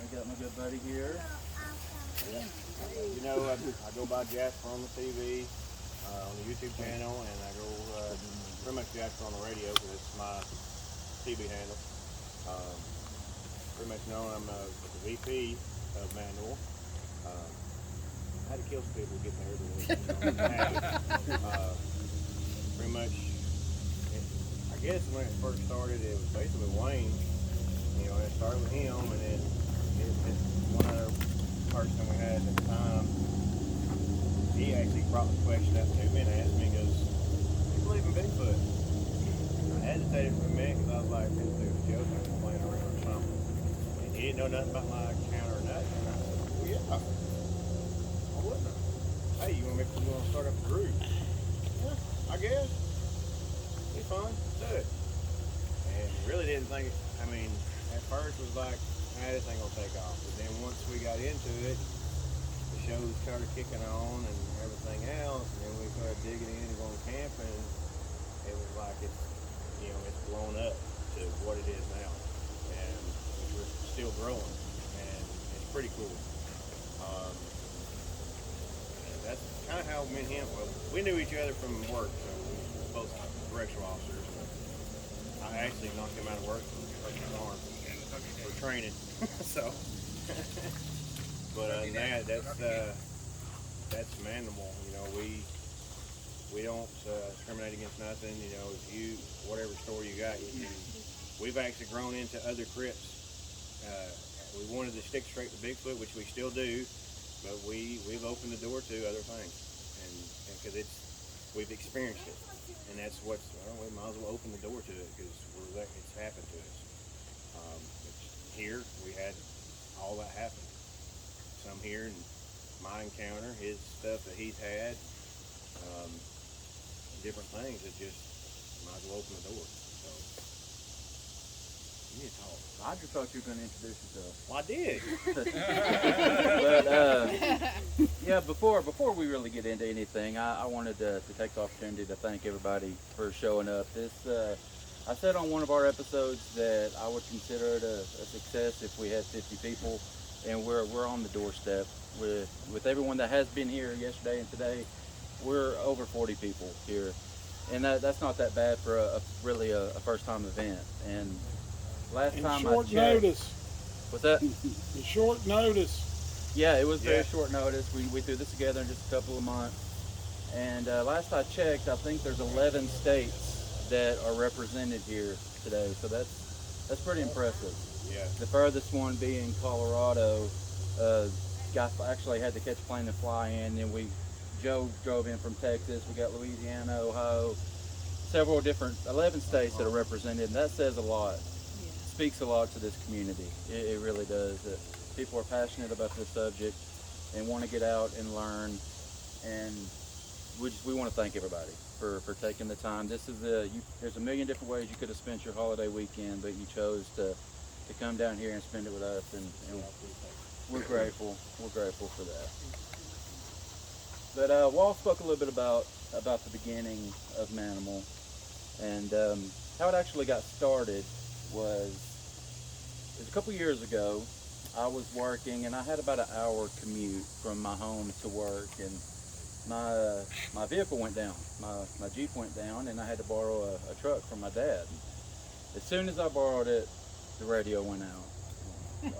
I got my good buddy here. Yeah. You know, I go by Jasper on the TV, on the YouTube channel, and I go pretty much Jasper on the radio because it's my TV handle. Um, Pretty much known I'm the VP of Manual. I had to kill some people getting there, but pretty much, I guess when it first started, it was basically Wayne. You know, it started with him, and then one other person we had at the time, he actually brought the question up to me and asked me, goes, "You believe in Bigfoot?" I hesitated for a minute because I was like, this dude's joking, playing around or something. And he didn't know nothing about my account or nothing. And I said, well, yeah. I wouldn't have. Hey, you want to start up a group? Yeah, I guess. Be fun. Do it. And really didn't think, I mean, at first it was like, this ain't gonna take off. But then once we got into it, the shows started kicking on and everything else, and then we started digging in and going camping. It was like it's blown up to what it is now, and we're still growing, and it's pretty cool. And that's kind of how me and him, well, we knew each other from work, so we were both correctional officers. I actually knocked him out of work and hurt his arm for training. So, but that's Manimal. You know, we don't discriminate against nothing. You know, if you whatever story you got, we've actually grown into other crypts. We wanted to stick straight to Bigfoot, which we still do, but we've opened the door to other things, and because we've experienced it, and that's we might as well open the door to it because it's happened to us. Here we had all that happen. Some here, and my encounter, his stuff that he's had, different things. It just might as well open the door. So you need to talk. I just thought you were going to introduce yourself. Well, I did. But yeah, before we really get into anything, I wanted to take the opportunity to thank everybody for showing up. I said on one of our episodes that I would consider it a success if we had 50 people, and we're on the doorstep with everyone that has been here yesterday and today. We're over 40 people here, and that's not that bad for a first-time event. And last time I checked, notice. What's that? In short notice. Yeah, it was very short notice. We threw this together in just a couple of months, and last I checked, I think there's 11 states that are represented here today, so that's pretty impressive. Yeah. The furthest one being Colorado. Guy actually had to catch a plane and fly in. Then Joe drove in from Texas. We got Louisiana, Ohio, several different 11 states that are represented, and that says a lot. Yeah. Speaks a lot to this community. It really does. That people are passionate about this subject and want to get out and learn, and we want to thank everybody for taking the time. There's a million different ways you could have spent your holiday weekend, but you chose to come down here and spend it with us, and we're grateful. We're grateful for that. But Wall spoke a little bit about the beginning of Manimal, and how it actually got started was a couple years ago. I was working, and I had about an hour commute from my home to work, and my vehicle went down. My Jeep went down, and I had to borrow a truck from my dad. As soon as I borrowed it, the radio went out.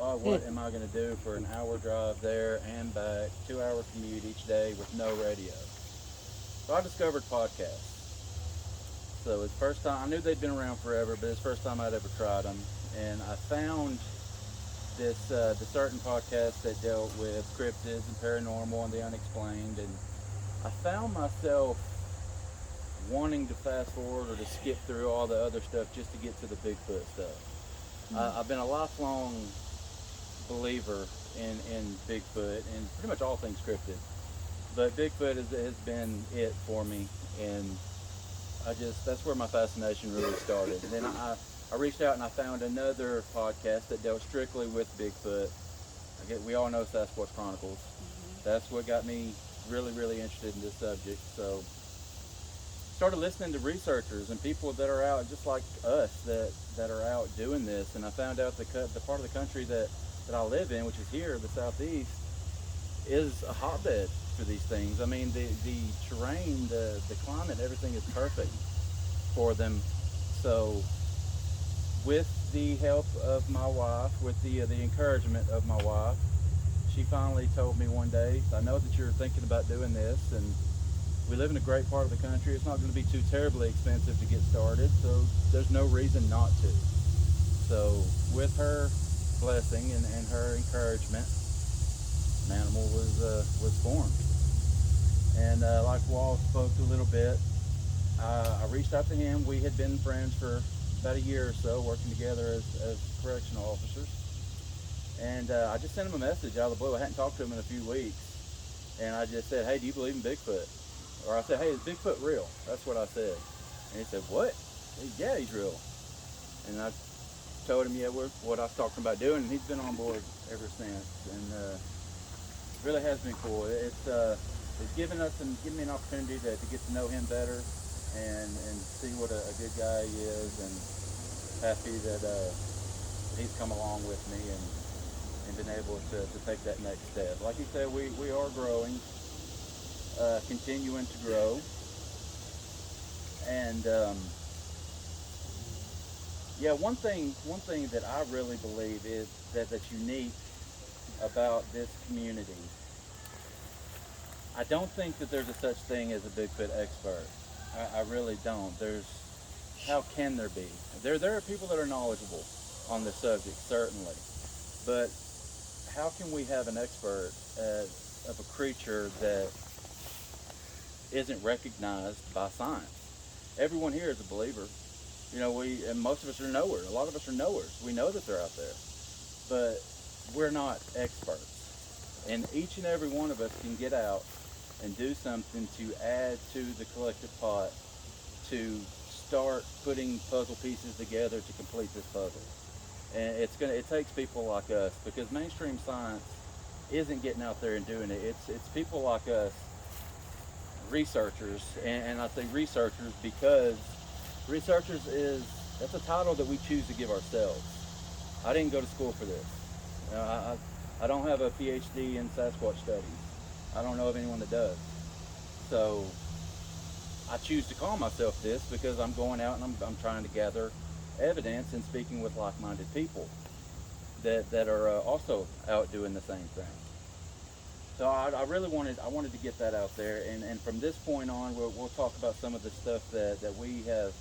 Oh, what am I going to do for an hour drive there and back, 2-hour commute each day with no radio? So I discovered podcasts. So it's first time, I knew they'd been around forever, but it's the first time I'd ever tried them. And I found the certain podcast that dealt with cryptids and paranormal and the unexplained, and I found myself wanting to fast forward or to skip through all the other stuff just to get to the Bigfoot stuff. I've been a lifelong believer in Bigfoot and pretty much all things cryptid, but Bigfoot has been it for me, and that's where my fascination really started. And then I reached out and I found another podcast that dealt strictly with Bigfoot. We all know Sasquatch Chronicles. That's what got me really, really interested in this subject. So started listening to researchers and people that are out just like us that are out doing this, and I found out the part of the country that that I live in, which is here, the southeast, is a hotbed for these things. I mean, the terrain, the climate, everything is perfect for them. So, with the help of my wife, with the encouragement of my wife, she finally told me one day, I know that you're thinking about doing this, and we live in a great part of the country. It's not going to be too terribly expensive to get started, so there's no reason not to. So, with her blessing and her encouragement, Manimal was formed. And like Wall spoke a little bit, I reached out to him. We had been friends for about a year or so, working together as correctional officers. And I just sent him a message out of the blue. I hadn't talked to him in a few weeks. And I just said, hey, do you believe in Bigfoot? Or I said, hey, is Bigfoot real? That's what I said. And he said, what? Yeah, he's real. And I told him, yeah, what I was talking about doing. And he's been on board ever since. And it really has been cool. It's given me an opportunity to get to know him better and see what a good guy he is, and happy that he's come along with me and been able to take that next step. Like you said, we are growing, continuing to grow, and yeah, one thing that I really believe is that's unique about this community. I don't think that there's a such thing as a Bigfoot expert. I really don't. How can there be? There are people that are knowledgeable on this subject, certainly. But how can we have an expert of a creature that isn't recognized by science? Everyone here is a believer. You know, and most of us are knowers. A lot of us are knowers. We know that they're out there. But we're not experts. And each and every one of us can get out and do something to add to the collective pot, to start putting puzzle pieces together to complete this puzzle. And it takes people like us, because mainstream science isn't getting out there and doing it. It's people like us, researchers, and I say researchers because that's a title that we choose to give ourselves. I didn't go to school for this. You know, I don't have a PhD in Sasquatch studies. I don't know of anyone that does. So I choose to call myself this because I'm going out and I'm trying to gather evidence and speaking with like-minded people that are also out doing the same thing. So I really wanted to get that out there, and from this point on, we'll talk about some of the stuff that we have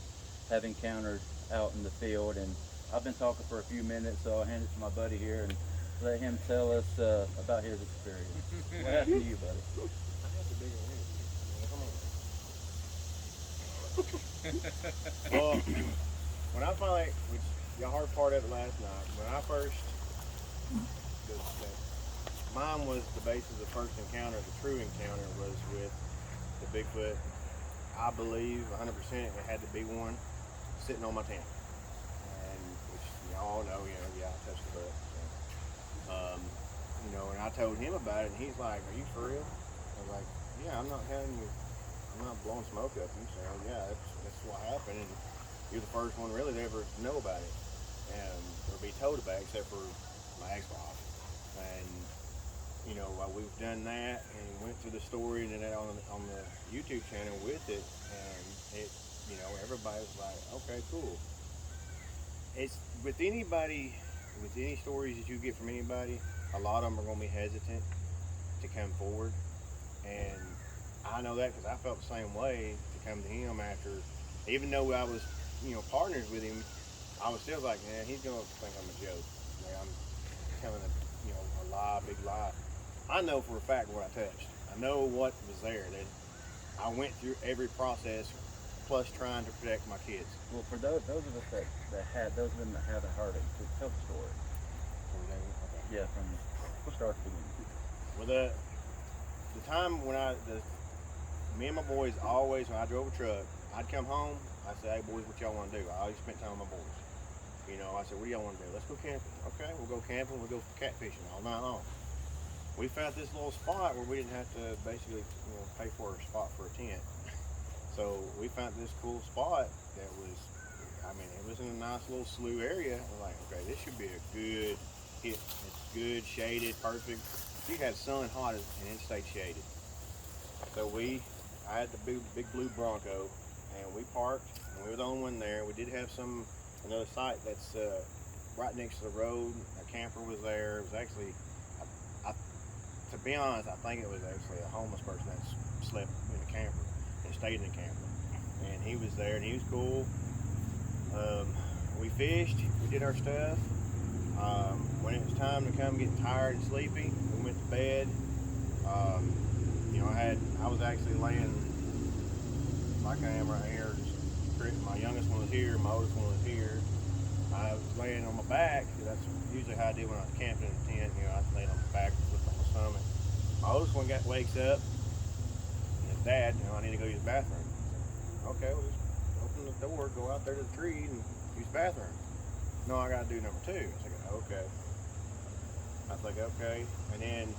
encountered out in the field. And I've been talking for a few minutes, so I'll hand it to my buddy here and let him tell us about his experience. What happened to you, buddy? Well, when I finally, which y'all heard part of it last night, when I first, mine was the basis of the first encounter, the true encounter was with the Bigfoot. I believe 100% it had to be one sitting on my tent. And which y'all know, I touched the butt. So, and I told him about it, and he's like, "Are you for real?" I was like, "Yeah, I'm not telling you, I'm not blowing smoke up you." So yeah, that's what happened, and you're the first one really to ever know about it, or be told about it, except for my ex-wife. And while we've done that and went through the story and then on the YouTube channel with it, and it, everybody was like, "Okay, cool." It's with anybody, with any stories that you get from anybody, a lot of them are going to be hesitant to come forward, and I know that because I felt the same way to come to him after, even though I was, partners with him, I was still like, man, he's going to think I'm a joke. Like I'm telling a lie, big lie. I know for a fact what I touched. I know what was there. That I went through every process, plus trying to protect my kids. Well, for those of us those of them that haven't heard it, tell the story. Okay. Yeah, from start to beginning. Well, the time when me and my boys always, when I drove a truck, I'd come home, I'd say, "Hey boys, what y'all want to do?" I always spent time with my boys. I said, "What do y'all want to do?" "Let's go camping." "Okay, we'll go camping, we'll go catfishing all night long." We found this little spot where we didn't have to basically, pay for a spot for a tent. So we found this cool spot that was, it was in a nice little slough area. We're like, okay, this should be a good It's good, shaded, perfect. You had sun hot and it stayed shaded. So I had the big blue Bronco, and we parked, and we were the only one there. We did have another site that's right next to the road. A camper was there. It was actually, to be honest, I think it was actually a homeless person that slept in the camper and stayed in the camper. And he was there, and he was cool. We fished, we did our stuff. When it was time to come getting tired and sleepy, we went to bed. I was actually laying like I am right here. My youngest one was here, my oldest one was here. I was laying on my back. That's usually how I did when I was camping in the tent. I was laying on my back, flipping on my stomach. My oldest one wakes up, and his dad, I need to go use the bathroom. Okay, well, just open the door, go out there to the tree, and use the bathroom. No, I got to do number two. I was like, okay. I was like, okay. And then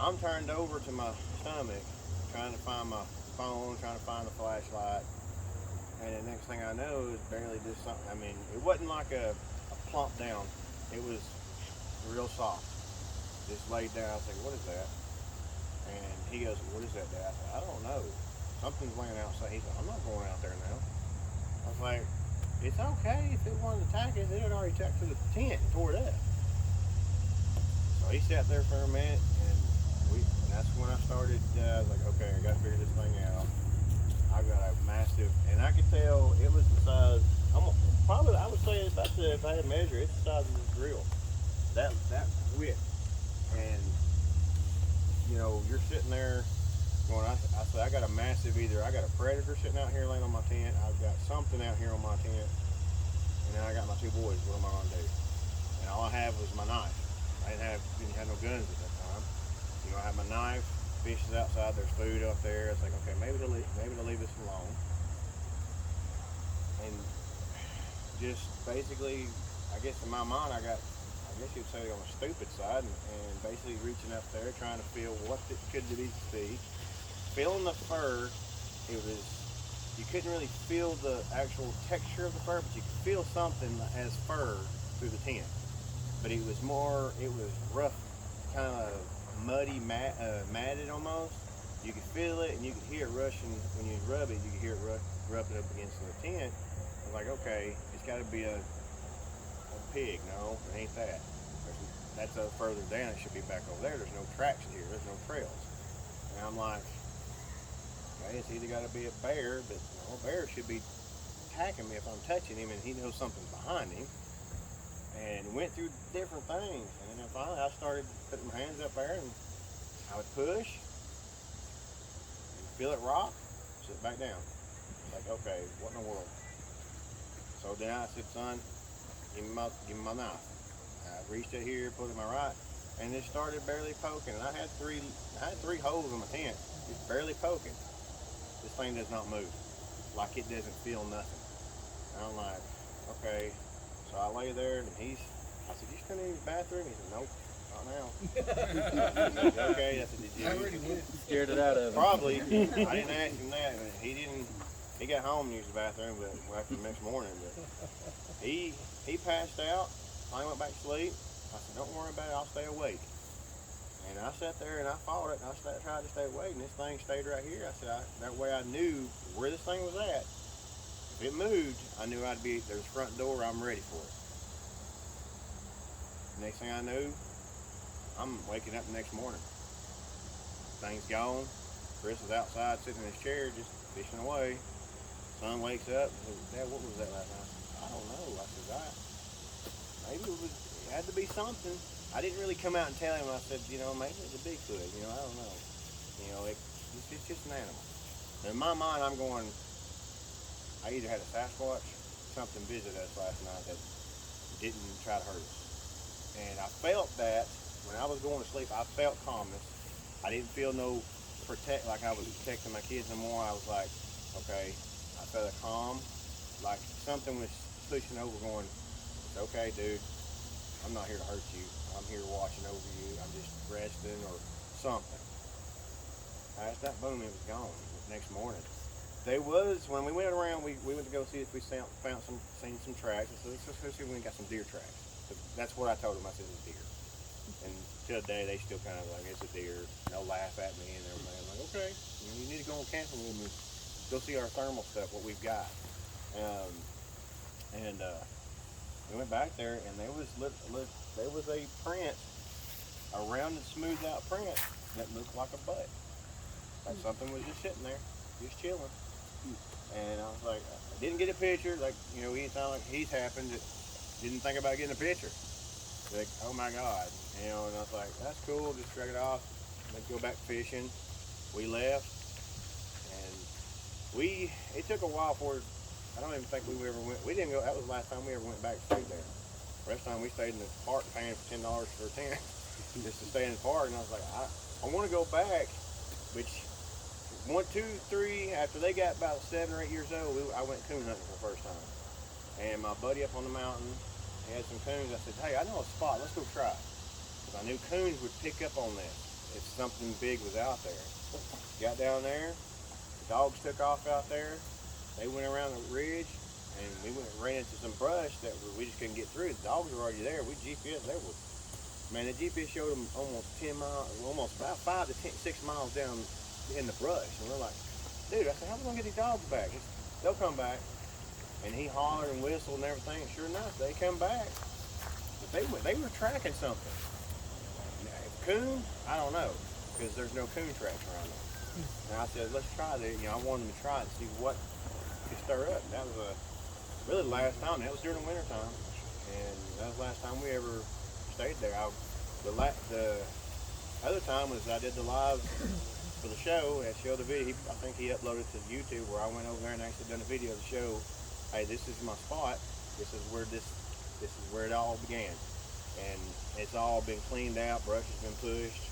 I'm turned over to my stomach, trying to find my phone, trying to find the flashlight. And the next thing I know is barely just something. I mean, it wasn't like a plump down. It was real soft. Just laid down. I was like, what is that? And he goes, what is that, Dad? I said, I don't know. Something's laying outside. He said, I'm not going out there now. I was like, it's okay. If it wanted to attack us, it had already attacked through the tent and tore it up. So he sat there for a minute, and that's when I started. I was like, okay, I got to figure this thing out. I got a massive, and I could tell it was the size. I would say it's about if I had to measure, it's the size of this grill. That width, and you're sitting there going. I said, I got a massive. Either I got a predator sitting out here laying on my tent. I've got something out here on my tent, and then I got my two boys. What am I gonna do? And all I have was my knife. I didn't have no guns at that time. I have my knife. Fish is outside. There's food up there. It's like, okay, maybe they'll leave us alone. And just basically, I guess in my mind, I guess you'd say on the stupid side, and basically reaching up there, trying to feel what it could these be. Feeling the fur, you couldn't really feel the actual texture of the fur, but you could feel something that has fur through the tent. But it was rough, kind of muddy, matted almost. You could feel it, and you could hear it rushing when you rub it. You could hear it rubbing up against the tent. I was like, okay, it's got to be a pig. No, it ain't that. That's further down. It should be back over there. There's no tracks here. There's no trails. And I'm like, okay, it's either got to be a bear, but a bear should be attacking me if I'm touching him, and he knows something's behind him. And went through different things, and then finally I started putting my hands up there, and I would push, and feel it rock, sit back down. Like, okay, what in the world? So then I said, son, give me my knife. I reached it here, put it in my right, and it started barely poking. And I had three holes in my tent, just barely poking. This thing does not move, like it doesn't feel nothing. And I'm like, okay. So I lay there, and I said, you still need the bathroom? He said, nope, not now. I said, okay. I said, did you? Scared it out of him. Probably. I didn't ask him that. He got home and used the bathroom, but after the next morning. But he passed out. I went back to sleep. I said, don't worry about it. I'll stay awake. And I sat there, and I followed it, and I tried to stay awake, and this thing stayed right here. I said, that way I knew where this thing was at. If it moved, I knew there's a front door, I'm ready for it. Next thing I knew, I'm waking up the next morning. Thing's gone. Chris is outside sitting in his chair just fishing away. Son wakes up and says, Dad, what was that last night? I said, I don't know. I said, maybe it had to be something. I didn't really come out and tell him. I said, maybe it's a Bigfoot. I don't know. It's just an animal. In my mind, I'm going, I either had a Sasquatch, something visit us last night that didn't try to hurt us. And I felt that when I was going to sleep, I felt calmness. I didn't feel like I was protecting my kids no more. I was like, okay, I felt a calm, like something was pushing over going, it's okay, dude. I'm not here to hurt you. I'm here watching over you. I'm just resting or something. Past that, boom, it was gone. The next morning. When we went around, we went to go see if we seen some tracks. I said, let's go see if we got some deer tracks. That's what I told him. I said, it's deer. And to the day, they still kind of like, it's a deer. And they'll laugh at me and everything. I'm like, okay, you need to go on camping with me. Go see our thermal stuff, what we've got. Um, and we went back there, and there was a print, a rounded, smoothed out print that looked like a butt. Like something was just sitting there, just chilling. And I was like, I didn't get a picture. Like, you know, anytime like he's happened, didn't think about getting a picture. Like, oh my God, you know. And I was like, that's cool. Just shrug it off. Let's go back fishing. We left, and it took a while for. I don't even think we ever went. We didn't go. That was the last time we ever went back and stayed there. The rest of the time we stayed in the park, paying for $10 for a tent, just to stay in the park. And I was like, I want to go back, which. 1, 2, 3, after they got about 7 or 8 years old, I went coon hunting for the first time. And my buddy up on the mountain, he had some coons. I said, hey, I know a spot, let's go try it. Because I knew coons would pick up on this if something big was out there. Got down there, the dogs took off out there. They went around the ridge, and we ran into some brush that we just couldn't get through. The dogs were already there. We GPS, man, the GPS showed them almost 10 miles, almost about 5 to 6 miles down in the brush, and we're like, dude, I said, how are we gonna get these dogs back? They'll come back. And he hollered and whistled and everything, and sure enough, they come back. But they were tracking something. Coon? I don't know, because there's no coon tracks around there. And I said, let's try this. You know, I wanted them to try it and see what could stir up. And that was really the last time. That was during the winter time, and that was the last time we ever stayed there. The other time was I did the live for the show, that show the video. I think he uploaded to YouTube where I went over there and actually done a video to show, hey, this is my spot. This is where it all began, and it's all been cleaned out. Brush has been pushed.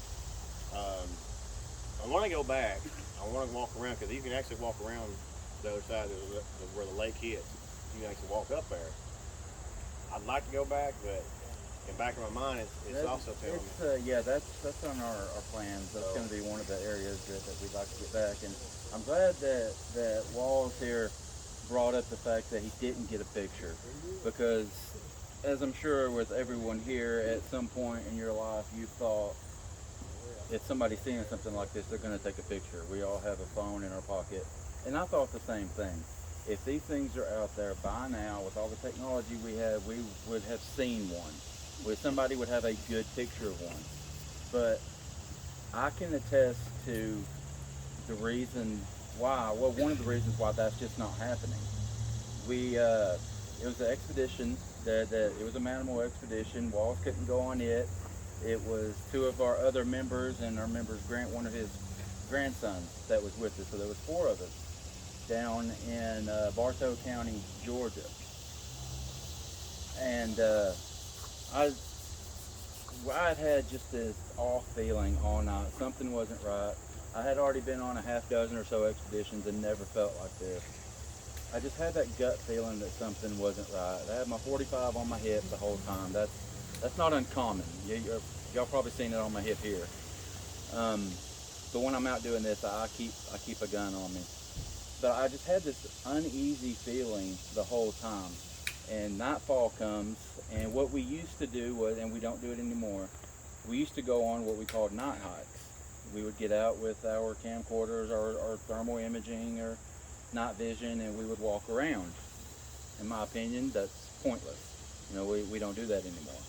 I want to go back. I want to walk around because you can actually walk around the other side of where the lake hits. You can actually walk up there. I'd like to go back, but in the back of my mind, it's also telling me. Yeah, that's on our plans. That's going to be one of the areas that we'd like to get back. And I'm glad that Walls here brought up the fact that he didn't get a picture, because as I'm sure with everyone here, at some point in your life, you thought if somebody's seeing something like this, they're going to take a picture. We all have a phone in our pocket. And I thought the same thing. If these things are out there by now, with all the technology we have, we would have seen one. Where somebody would have a good picture of one. But I can attest to the reason why, well, one of the reasons why that's just not happening. It was an expedition, it was a manimal expedition. Walls couldn't go on it. It was 2 of our other members, and our members one of his grandsons that was with us. So there was 4 of us down in Bartow County, Georgia. And I had just this off feeling all night. Something wasn't right. I had already been on a half dozen or so expeditions and never felt like this. I just had that gut feeling that something wasn't right. I had my 45 on my hip the whole time. That's not uncommon. Y'all probably seen it on my hip here. But when I'm out doing this, I keep a gun on me. But I just had this uneasy feeling the whole time. And nightfall comes, and what we used to do was, and we don't do it anymore, we used to go on what we called night hikes. We would get out with our camcorders or thermal imaging or night vision, and we would walk around. In my opinion, that's pointless. You know, we don't do that anymore.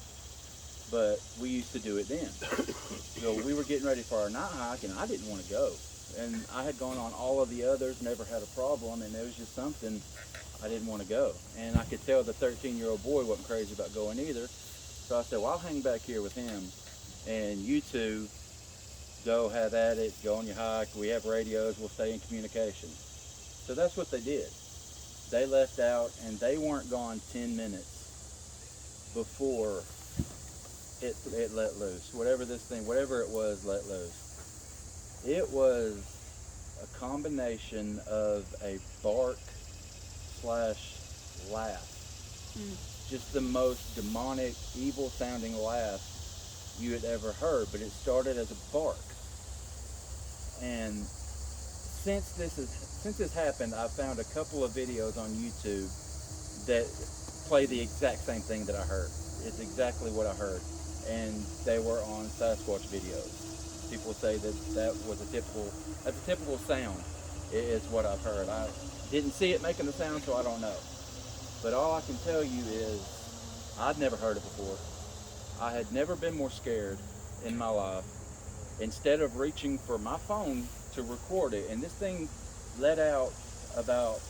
But we used to do it then. So we were getting ready for our night hike, and I didn't want to go. And I had gone on all of the others, never had a problem, and there was just something I didn't want to go. And I could tell the 13-year-old boy wasn't crazy about going either. So I said, well, I'll hang back here with him, and you two go have at it, go on your hike. We have radios, we'll stay in communication. So that's what they did. They left out, and they weren't gone 10 minutes before it let loose. Whatever it was, let loose. It was a combination of a bark / laugh. Just the most demonic, evil sounding laugh you had ever heard, but it started as a bark. And since this happened, I've found a couple of videos on YouTube that play the exact same thing that I heard. It's exactly what I heard. and they were on Sasquatch videos. People say that that's a typical sound, is what I've heard. I didn't see it making the sound, so I don't know. But all I can tell you is I'd never heard it before. I had never been more scared in my life. Instead of reaching for my phone to record it, and this thing let out about,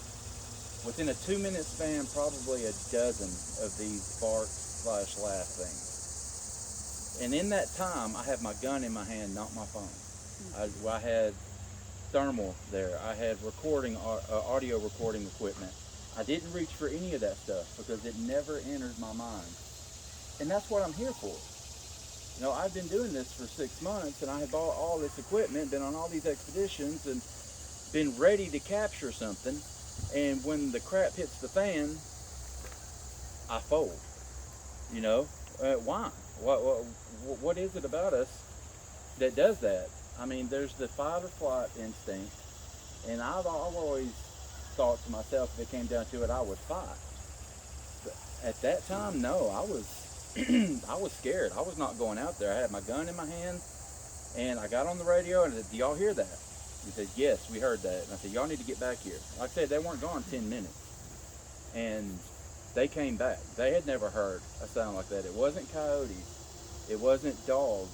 within a 2-minute span, probably a dozen of these bark/laugh things. And in that time, I had my gun in my hand, not my phone. I had thermal there. I had audio recording equipment. I didn't reach for any of that stuff because it never entered my mind. And that's what I'm here for. You know, I've been doing this for 6 months, and I have bought all this equipment, been on all these expeditions, and been ready to capture something. And when the crap hits the fan, I fold. You know, why? What is it about us that does that? I mean, there's the fight or flight instinct, and I've always thought to myself, if it came down to it, I would fight. But at that time, no, I was I was scared. I was not going out there. I had my gun in my hand, and I got on the radio and I said, "Do y'all hear that?" He said, "Yes, we heard that." And I said, "Y'all need to get back here." Like I said, they weren't gone 10 minutes. And they came back. They had never heard a sound like that. It wasn't coyotes. It wasn't dogs.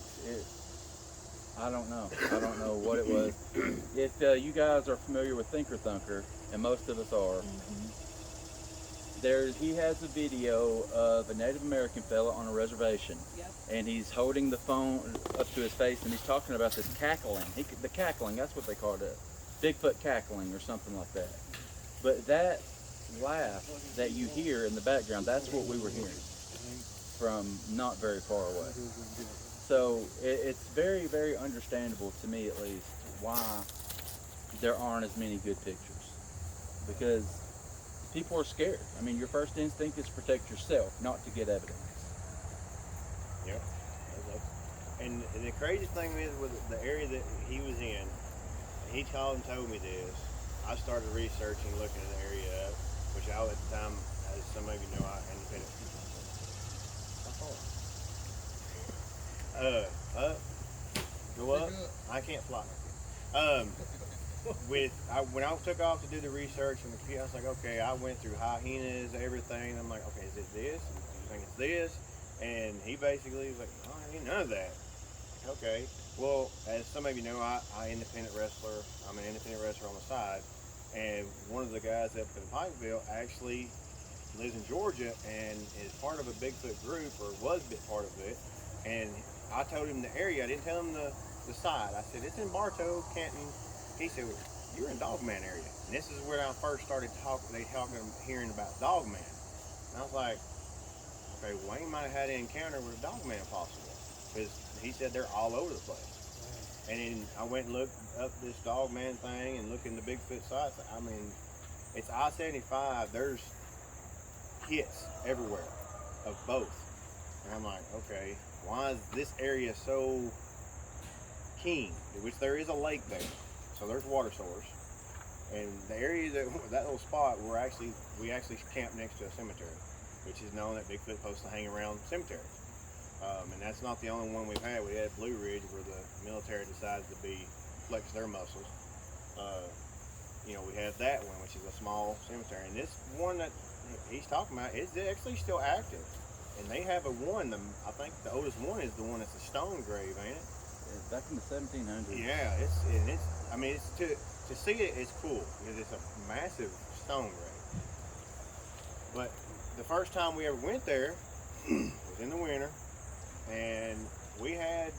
I don't know. I don't know what it was. If you guys are familiar with Thinker Thunker, and most of us are, he has a video of a Native American fella on a reservation. Yep. And he's holding the phone up to his face, and he's talking about this cackling. The cackling, that's what they called it. Bigfoot cackling or something like that. But that laugh that you hear in the background, that's what we were hearing from not very far away. So it's very, very understandable to me, at least, why there aren't as many good pictures. Because people are scared. I mean, your first instinct is to protect yourself, not to get evidence. Yep. And the craziest thing is with the area that he was in, he called and told me this. I started researching, looking at the area up, which I, at the time, as some of you know, I independent. Up, go up. I can't fly. When I took off to do the research on the computer, I was like, okay, I went through hyenas, everything. I'm like, okay, is it this? Do you think it's this? And he basically was like, no, ain't none of that. Okay. Well, as some of you know, I'm an independent wrestler on the side. And one of the guys up in Pikeville actually lives in Georgia and is part of a Bigfoot group, or was part of it. And I told him the area. I didn't tell him the side. I said, it's in Bartow, Canton. He said, well, you're in Dogman area. And this is where I first started hearing about Dogman. And I was like, okay, Wayne might have had an encounter with a Dogman possible. Because he said they're all over the place. And then I went and looked up this Dogman thing and looked in the Bigfoot sites. I mean, it's I-75. There's hits everywhere of both. And I'm like, okay, why is this area so keen? Which there is a lake there. So there's water source. And the area that little spot, we actually camped next to a cemetery, which is known that Bigfoot supposed to hang around cemeteries. And that's not the only one we've had. We had Blue Ridge, where the military decided to flex their muscles. We had that one, which is a small cemetery. And this one that he's talking about is actually still active. And they have I think the oldest one is the one that's a stone grave, ain't it? Back in the 1700s. Yeah, to see it, it's cool, because it's a massive stone grave. But the first time we ever went there was in the winter, and we had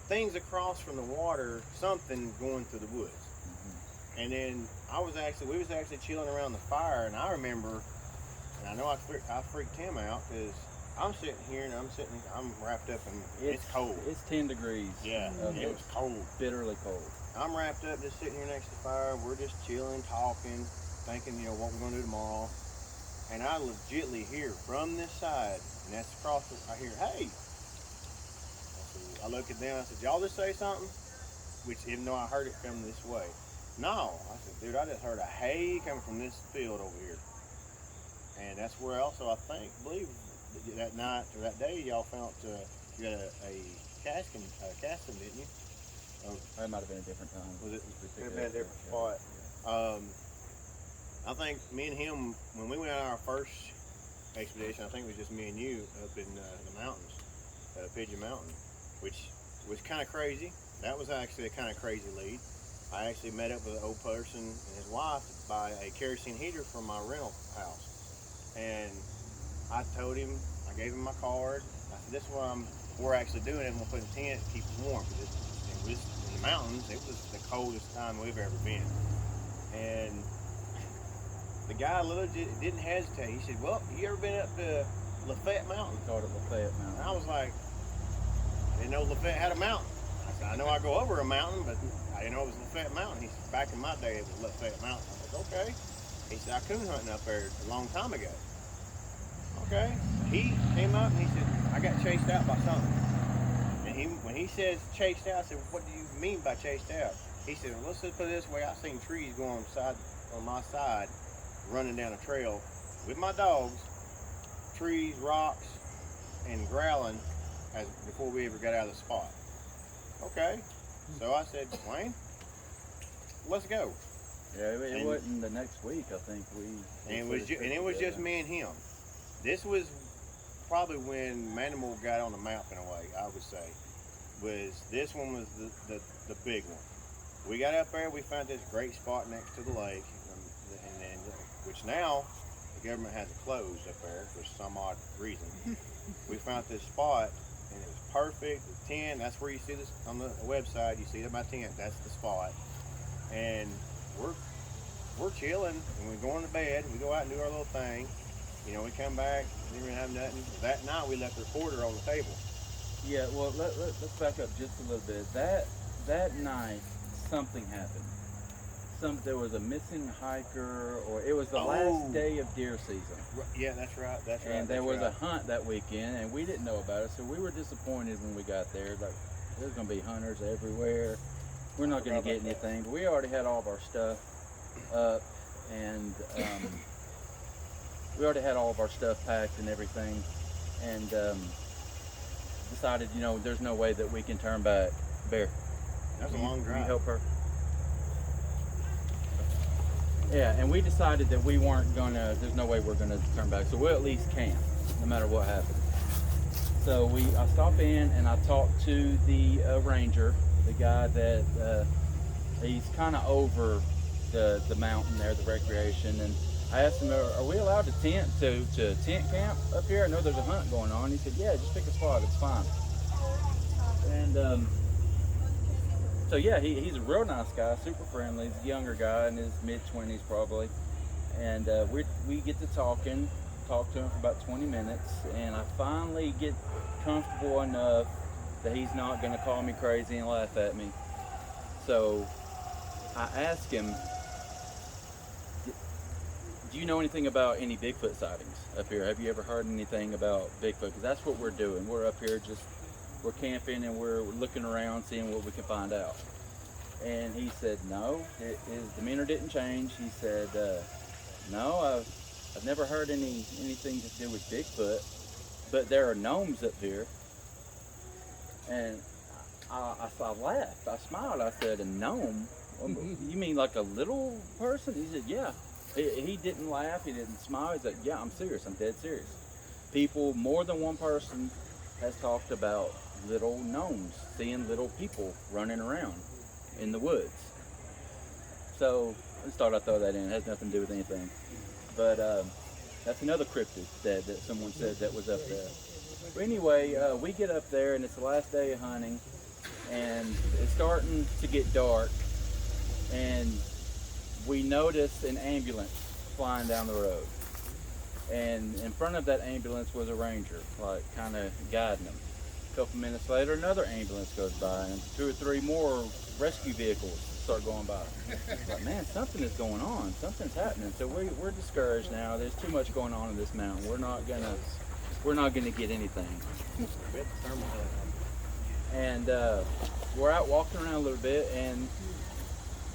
things across from the water, something going through the woods. Mm-hmm. And then we was actually chilling around the fire, and I remember, and I know I freaked him out, because I'm sitting here and I'm wrapped up in, it's cold. It's 10 degrees. Yeah, it was cold. Bitterly cold. I'm wrapped up, just sitting here next to the fire. We're just chilling, talking, thinking, what we're gonna do tomorrow. And I legitly hear from this side, and that's across I hear, hey. I look at them, I said, y'all just say something? Which, even though I heard it come this way. No, I said, dude, I just heard a hey coming from this field over here. And that's where also, I believe that night or that day, y'all found you had a casting, didn't you? Or That might have been a different time. was it? We Could picked have it been a up different there. spot. I think me and him, when we went on our first expedition, I think it was just me and you up in the mountains, Pigeon Mountain, which was kind of crazy. That was actually a kind of crazy lead. I actually met up with an old person and his wife to buy a kerosene heater from my rental house. And I told him, I gave him my card. I said, this is what we're actually doing. I'm going to put in a tent to keep it warm. Because it was in the mountains, it was the coldest time we've ever been. And the guy literally didn't hesitate. He said, well, you ever been up to Lafayette Mountain? We called it Lafayette Mountain. And I was like, I didn't know Lafayette had a mountain. I said, I know I go over a mountain, but I didn't know it was Lafayette Mountain. He said, back in my day, it was Lafayette Mountain. I said, okay. He said, I coon hunting up there a long time ago. Okay. He came up and he said, I got chased out by something. And when he says chased out, I said, what do you mean by chased out? He said, well, let's just put it this way. I seen trees going on my side, running down a trail with my dogs, trees, rocks, and growling before we ever got out of the spot. Okay. So I said, Wayne, let's go. Yeah, it wasn't the next week. I think And it was just me and him. This was probably when Manimal got on the map in a way. I would say this one was the big one. We got up there. We found this great spot next to the lake, and then which now the government has it closed up there for some odd reason. We found this spot. And it was perfect. The tent, that's where you see this on the website. You see my tent, that's the spot. And we're chilling and we're going to bed. We go out and do our little thing. You know, we come back, didn't even have nothing. That night we left the recorder on the table. Yeah, well, let's back up just a little bit. That night, something happened. There was a missing hiker, or it was the last day of deer season. Yeah, that's right. And there was a hunt that weekend, and we didn't know about it, so we were disappointed when we got there. Like, there's going to be hunters everywhere. We're not going to get anything. But we already had all of our stuff up, and we already had all of our stuff packed and everything, and decided, you know, there's no way that we can turn back. Bear, that's a long drive. Can you help her? Yeah, and we decided that we weren't there's no way we're gonna turn back, so we'll at least camp, no matter what happens. So I stop in and I talk to the ranger, the guy that, he's kind of over the mountain there, the recreation, and I asked him, are we allowed to tent camp up here? I know there's a hunt going on. He said, yeah, just pick a spot, it's fine. And so yeah, he's a real nice guy, super friendly. He's a younger guy in his mid-20s probably. And we get to talk to him for about 20 minutes, and I finally get comfortable enough that he's not gonna call me crazy and laugh at me. So I ask him, do you know anything about any Bigfoot sightings up here? Have you ever heard anything about Bigfoot? Because that's what we're doing. We're up here we're camping and we're looking around, seeing what we can find out. And he said, no, his demeanor didn't change. He said, no, I've never heard anything to do with Bigfoot, but there are gnomes up here. And I laughed, I smiled, I said, a gnome? You mean like a little person? He said, yeah. He didn't laugh, he didn't smile, he said, yeah, I'm serious, I'm dead serious. People, more than one person has talked about little gnomes, seeing little people running around in the woods. So I just thought I'd throw that in. It has nothing to do with anything. But that's another cryptid that someone said that was up there. But anyway, we get up there and it's the last day of hunting and it's starting to get dark, and we notice an ambulance flying down the road. And in front of that ambulance was a ranger, like kind of guiding them. A couple minutes later, another ambulance goes by, and 2 or 3 more rescue vehicles start going by. Like, man, something is going on. Something's happening. So we're discouraged now. There's too much going on in this mountain. We're not gonna get anything. And we're out walking around a little bit, and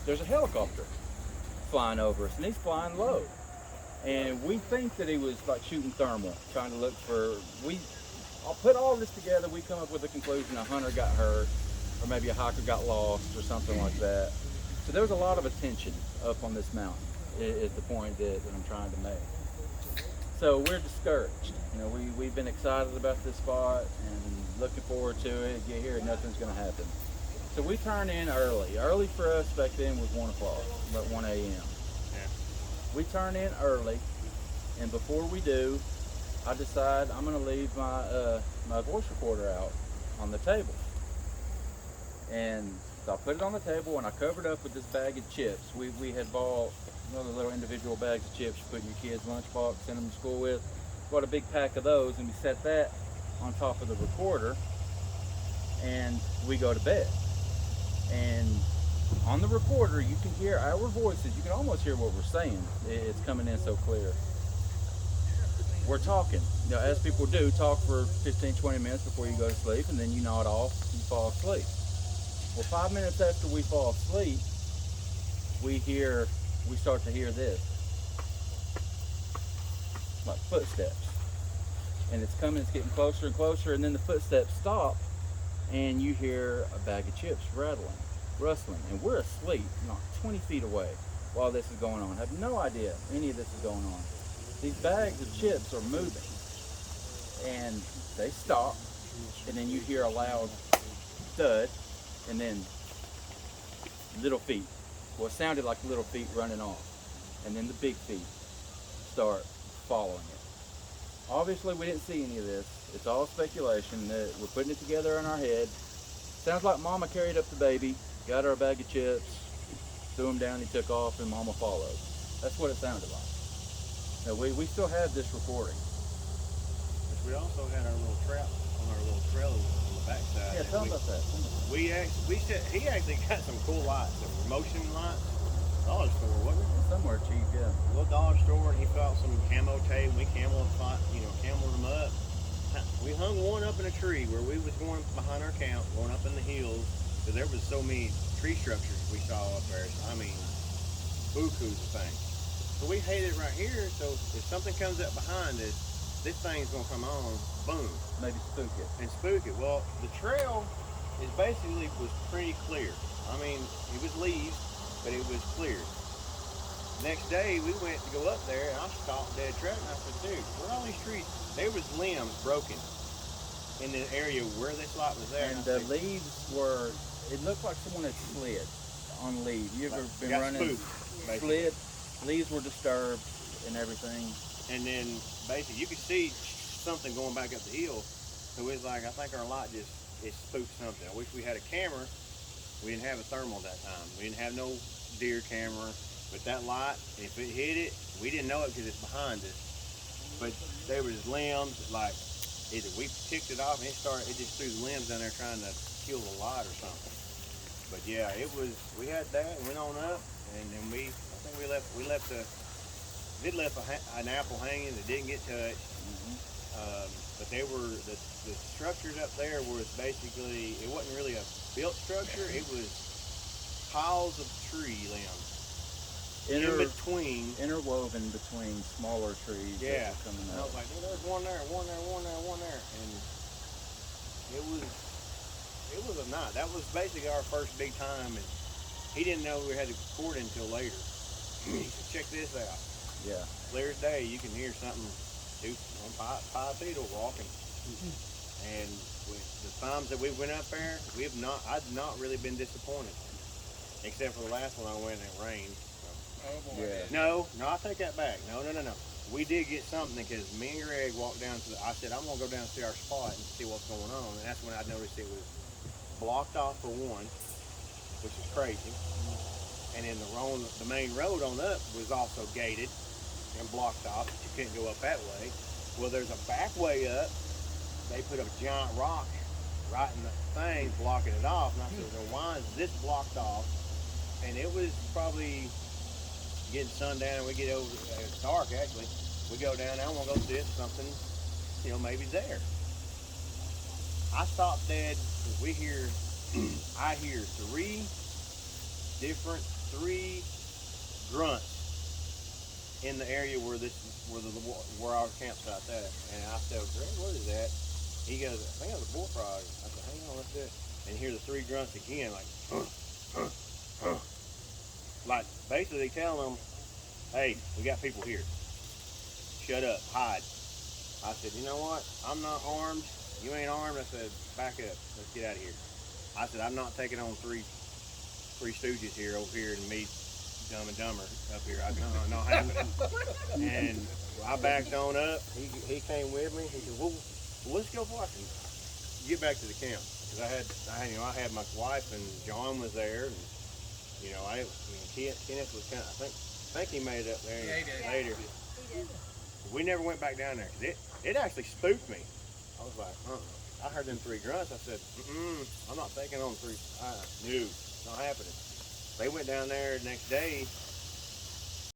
there's a helicopter flying over us, and he's flying low. And we think that he was like shooting thermal, trying to look for, I'll put all this together, we come up with a conclusion a hunter got hurt, or maybe a hiker got lost, or something like that. So there was a lot of attention up on this mountain, is the point that I'm trying to make. So we're discouraged. You know, we've been excited about this spot and looking forward to it. Get here and nothing's gonna happen. So we turn in early. Early for us back then was 1 o'clock, about 1 a.m. Yeah. We turn in early, and before we do, I decide I'm gonna leave my voice recorder out on the table. And so I put it on the table and I covered up with this bag of chips. We had bought another little individual bags of chips you put in your kids' lunchbox, send them to school with. Bought a big pack of those and we set that on top of the recorder and we go to bed. And on the recorder you can hear our voices. You can almost hear what we're saying. It's coming in so clear. We're talking, you know, as people do, talk for 15-20 minutes before you go to sleep, and then you nod off, you fall asleep. Well, 5 minutes after we fall asleep, we start to hear this, like footsteps, and it's coming, it's getting closer and closer, and then the footsteps stop, and you hear a bag of chips rustling, and we're asleep, not 20 feet away while this is going on. I have no idea any of this is going on. These bags of chips are moving, and they stop, and then you hear a loud thud, and then little feet. Well, it sounded like little feet running off, and then the big feet start following it. Obviously, we didn't see any of this. It's all speculation that we're putting it together in our head. Sounds like Mama carried up the baby, got her a bag of chips, threw him down, he took off, and Mama followed. That's what it sounded like. Now, we still have this recording. But we also had our little trap on our little trailer on the backside. Yeah, tell them about that. He actually got some cool lights, some motion lights. Dollar store, wasn't it? Somewhere cheap, yeah. A little dollar store, and he found some camo tape. We cameled them up. We hung one up in a tree where we was going behind our camp, going up in the hills, because there was so many tree structures we saw up there. I mean, bukus of things. So we hid it right here, so if something comes up behind us, this thing's gonna come on, boom. Maybe spook it. And spook it. Well, the trail was pretty clear. I mean, it was leaves, but it was clear. Next day, we went to go up there, and I stopped dead track, and I said, dude, where are all these trees? There was limbs broken in the area where this light was there. And the leaves were, it looked like someone had slid on leaves. You ever been running? Spooked, slid, leaves were disturbed and everything. And then, basically, you could see something going back up the hill. So it was like, I think our light it spooked something. I wish we had a camera. We didn't have a thermal that time. We didn't have no deer camera. But that light, if it hit it, we didn't know it because it's behind us. But there was limbs, like either we picked it off and it just threw limbs down there trying to kill the light or something. But yeah, we had that and went on up, and then I think we left an apple hanging that didn't get touched. But they were, the structures up there was basically, it wasn't really a built structure, it was piles of tree limbs. Interwoven between smaller trees that were coming up. I was like, dude, there's one there. And it was a night. That was basically our first big time, and he didn't know we had to record until later. He said, check this out. Yeah. Clear as day, you can hear something 5 feet walking. And with the times that we went up there, I'd not really been disappointed. Except for the last one I went and it rained. Oh boy. Yeah. No, I take that back. No. We did get something because me and Greg walked down I said, I'm going to go down and see our spot and see what's going on. And that's when I noticed it was blocked off for one, which is crazy. And then the main road on up was also gated and blocked off. You couldn't go up that way. Well, there's a back way up. They put a giant rock right in the thing blocking it off. And I said, well, why is this blocked off? And it was probably getting sundown, we get over, it's dark actually, we go down there, I want to go see if something, maybe there. I stopped dead, because I hear three grunts in the area where our campsite's at. And I said, Greg, what is that? He goes, I think it was a bullfrog. I said, hang on, let's do it. And hear the 3 grunts again, like, like basically telling them, hey, we got people here. Shut up, hide. I said, you know what? I'm not armed. You ain't armed. I said, back up. Let's get out of here. I said, I'm not taking on three stooges here over here and me Dumb and Dumber up here. I not happening. And I backed on up. He came with me. He said, well, let's go for it. And get back to the camp. Because I had my wife and John was there. And, Kenneth was kind of, I think he made it up there later. He did. We never went back down there because it actually spooked me. I was like, I heard them 3 grunts. I said, I'm not taking on 3. No, not happening. They went down there the next day